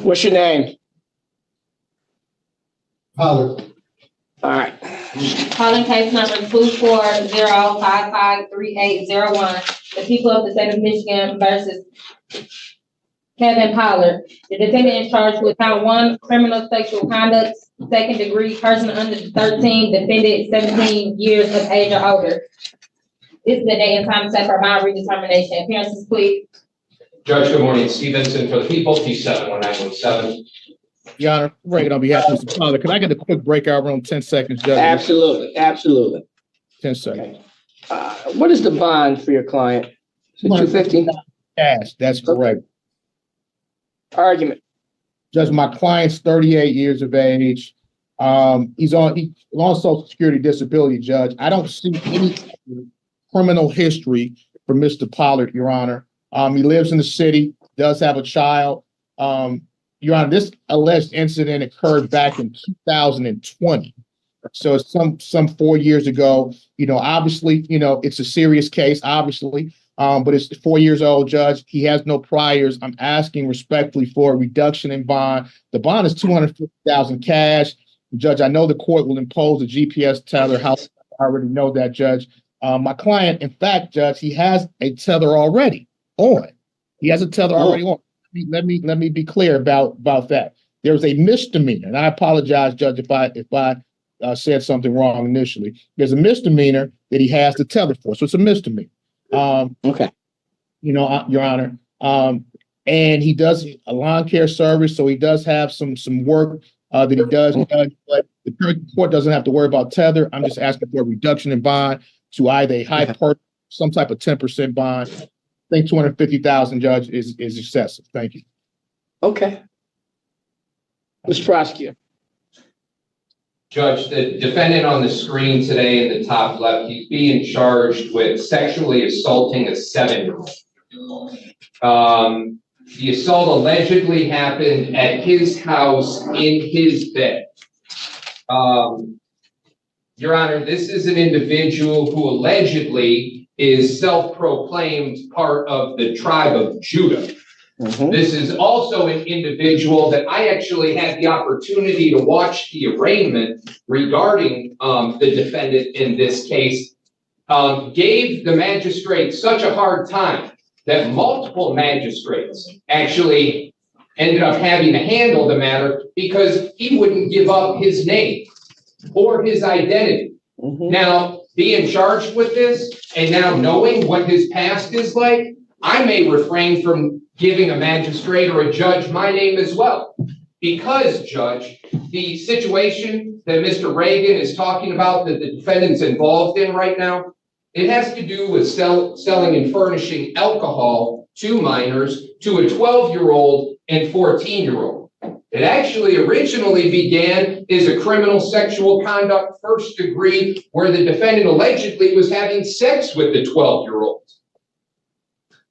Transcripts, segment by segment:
What's your name? Pollard. All right. Calling case number 240553801, the people of the state of Michigan versus Kevin Pollard. The defendant is charged with count 1, criminal sexual conduct, second degree, person under 13, defendant 17 years of age or older. This is the day and time set for my redetermination. Appearances, please. Judge, good morning. Steve Vincent for the people, T71917. Your Honor, Reagan, on behalf of Mr. Pollard, can I get a quick breakout room, 10 seconds, Judge? Absolutely, absolutely. 10 seconds. What is the bond for your client? Is it $250? Cash, that's correct. Argument. Judge, my client's 38 years of age. He's on Social Security disability, Judge. I don't see any criminal history for Mr. Pollard, Your Honor. He lives in the city, does have a child. Your Honor, this alleged incident occurred back in 2020. So it's some 4 years ago. Obviously, it's a serious case, obviously. But it's 4 years old, Judge. He has no priors. I'm asking respectfully for a reduction in bond. The bond is $250,000 cash. Judge, I know the court will impose a GPS tether. I already know that, Judge. My client, in fact, Judge, he has a tether already on. He has a tether already on. Let me be clear about that. There's a misdemeanor, and I apologize, Judge, if I said something wrong initially. There's a misdemeanor that he has the tether for, so it's a misdemeanor. Okay. Your Honor. And he does a lawn care service, so he does have some work that he does, but the court doesn't have to worry about tether. I'm just asking for a reduction in bond to either a high part, some type of 10% bond. I think $250,000, Judge, is excessive. Thank you. Okay. Mr. Prosecutor. Judge, the defendant on the screen today in the top left, he's being charged with sexually assaulting a 7-year-old. The assault allegedly happened at his house in his bed. Your Honor, this is an individual who allegedly is self-proclaimed part of the tribe of Judah. This is also an individual that I actually had the opportunity to watch the arraignment regarding the defendant in this case, gave the magistrate such a hard time that multiple magistrates actually ended up having to handle the matter because he wouldn't give up his name or his identity. Now, being charged with this and now knowing what his past is like, I may refrain from giving a magistrate or a judge my name as well. Because, Judge, the situation that Mr. Reagan is talking about that the defendant's involved in right now, it has to do with selling and furnishing alcohol to minors, to a 12-year-old and 14-year-old. It actually originally began as a criminal sexual conduct first degree where the defendant allegedly was having sex with the 12-year-old.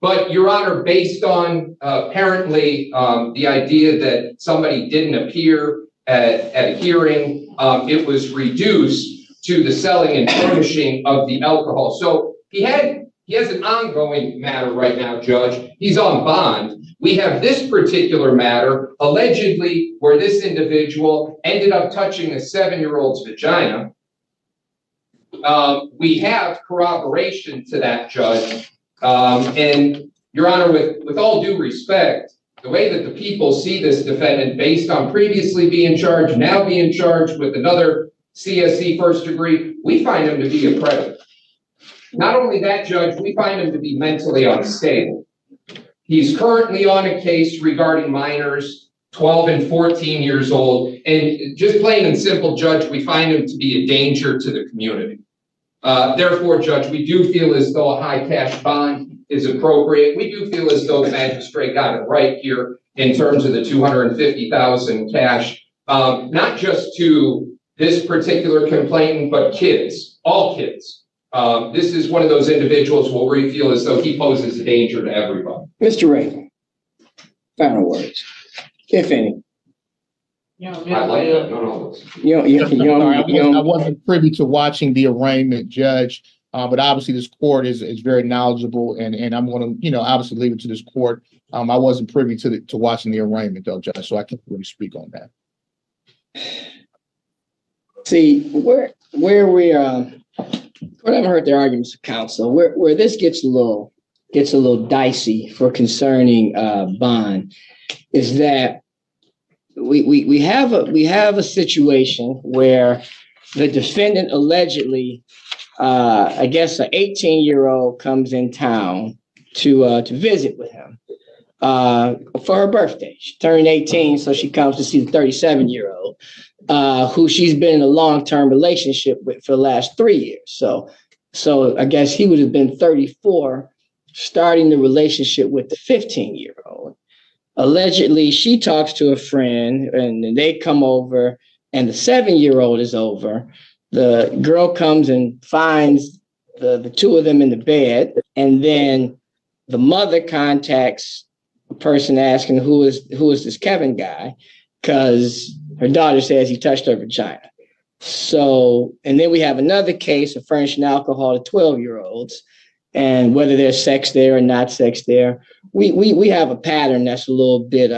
But, Your Honor, based on apparently the idea that somebody didn't appear at a hearing, it was reduced to the selling and furnishing of the alcohol. So he has an ongoing matter right now, Judge. He's on bond. We have this particular matter, allegedly, where this individual ended up touching a 7-year-old's vagina. We have corroboration to that, Judge. And, Your Honor, with all due respect, the way that the people see this defendant based on previously being charged, now being charged with another CSE first degree, we find him to be a predator. Not only that, Judge, we find him to be mentally unstable. He's currently on a case regarding minors, 12 and 14 years old, and just plain and simple, Judge, we find him to be a danger to the community. Therefore, Judge, we do feel as though a high cash bond is appropriate. We do feel as though the magistrate got it right here in terms of the $250,000 cash, not just to this particular complainant, but kids, all kids. This is one of those individuals where we feel as though he poses a danger to everybody. Mr. Reagan, final words, if any. I like that. No. I wasn't privy to watching the arraignment, Judge. But obviously this court is very knowledgeable, and I'm going to, obviously leave it to this court. I wasn't privy to watching the arraignment though, Judge, so I can't really speak on that. See, where we I haven't heard the arguments of counsel. Where this gets a little dicey for concerning bond is that we have a situation where the defendant allegedly, I guess, an 18-year-old comes in town to visit with him for her birthday. She turned 18, so she comes to see the 37-year-old who she's been in a long-term relationship with for the last 3 years. So I guess he would have been 34, starting the relationship with the 15-year-old. Allegedly, she talks to a friend, and they come over, and the 7-year-old is over. The girl comes and finds the two of them in the bed, and then the mother contacts a person asking who is this Kevin guy, because her daughter says he touched her vagina. So, and then we have another case of furnishing alcohol to 12-year-olds, and whether there's sex there or not sex there, we have a pattern that's a little bit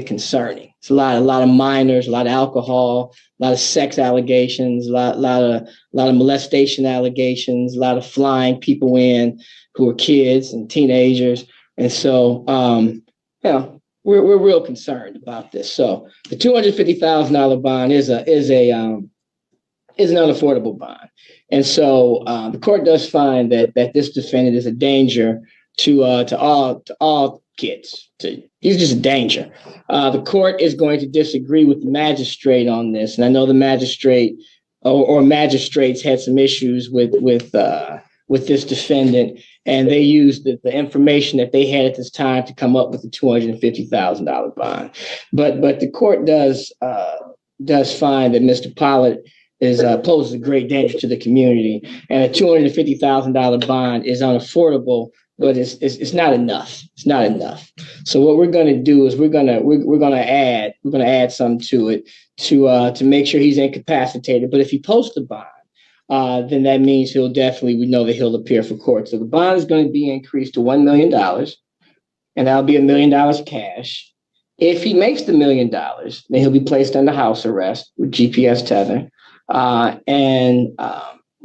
concerning. It's a lot of minors, a lot of alcohol, a lot of sex allegations, a lot of molestation allegations, a lot of flying people in who are kids and teenagers, and so we're real concerned about this. So the $250,000 bond is an unaffordable bond, and so the court does find that this defendant is a danger to all kids. He's just a danger. The court is going to disagree with the magistrate on this, and I know the magistrate or magistrates had some issues with this defendant, and they used the information that they had at this time to come up with the $250,000 bond. But the court does find that Mr. Pollard poses a great danger to the community, and a $250,000 bond is unaffordable, but it's not enough. It's not enough. So what we're going to do is we're going to add some to it to make sure he's incapacitated. But if he posts the bond, then that means we know that he'll appear for court. So the bond is going to be increased to $1 million, and that'll be $1 million cash. If he makes the $1 million, then he'll be placed under house arrest with GPS tether. And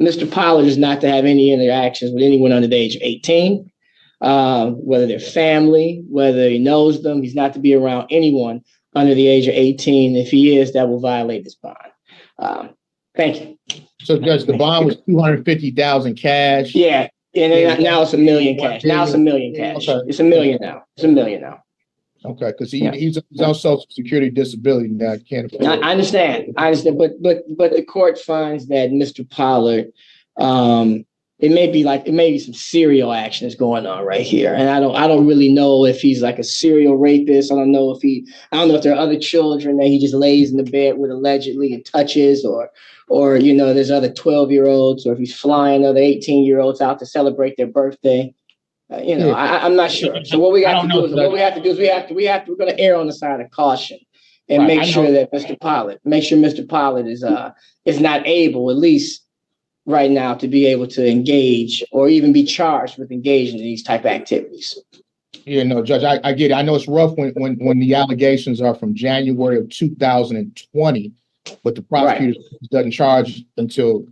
Mr. Pollard is not to have any interactions with anyone under the age of 18, whether they're family, whether he knows them. He's not to be around anyone under the age of 18. If he is, that will violate this bond. Thank you. So, Judge, the bond was $250,000 cash. Yeah, and now it's $1 million cash. Now it's $1 million cash. Okay. It's $1 million now. It's $1 million now. Okay, because he's on Social Security disability now. Can't afford it. I understand, but the court finds that Mr. Pollard, it may be some serial action is going on right here, and I don't really know if he's like a serial rapist. I don't know if there are other children that he just lays in the bed with allegedly and touches, or there's other 12-year-olds, or if he's flying other 18-year-olds out to celebrate their birthday. I'm not sure. So what we have to do is we're going to err on the side of caution and make sure that Mr. Pollard is not able, at least right now, to be able to engage or even be charged with engaging in these type of activities. Yeah, no, Judge, I get it. I know it's rough when the allegations are from January of 2020, but the prosecutor doesn't charge until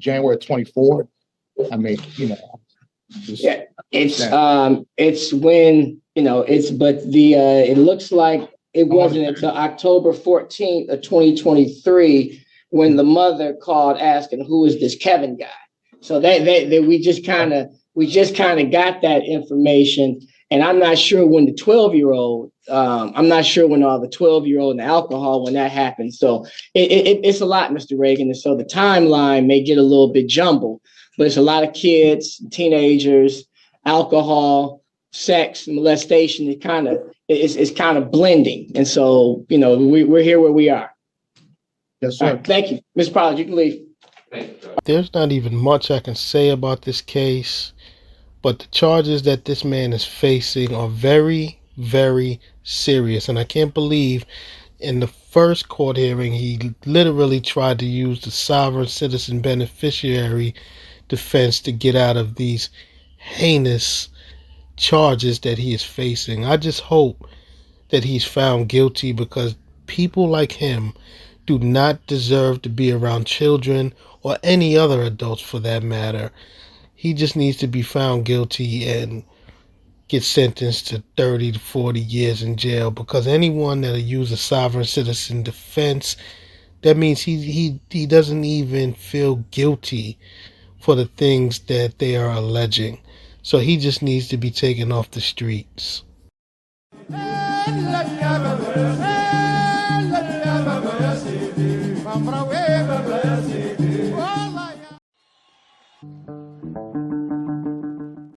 January 24. I mean, it's when it looks like it wasn't until October 14th of 2023 when the mother called asking who is this Kevin guy. So we just kind of got that information, and I'm not sure when the 12-year-old. I'm not sure when all the 12-year-old and the alcohol when that happened. So it's a lot, Mr. Reagan, and so the timeline may get a little bit jumbled. But it's a lot of kids, teenagers, alcohol, sex, molestation. It's kind of blending, and so we're here where we are. Yes, sir. Right, thank you, Mr. Pollard. You can leave. There's not even much I can say about this case, but the charges that this man is facing are very, very serious, and I can't believe In the first court hearing, he literally tried to use the sovereign citizen beneficiary defense to get out of these heinous charges that he is facing. I just hope that he's found guilty, because people like him do not deserve to be around children or any other adults for that matter. He just needs to be found guilty and get sentenced to 30 to 40 years in jail, because anyone that'll use a sovereign citizen defense, that means he doesn't even feel guilty for the things that they are alleging. So he just needs to be taken off the streets.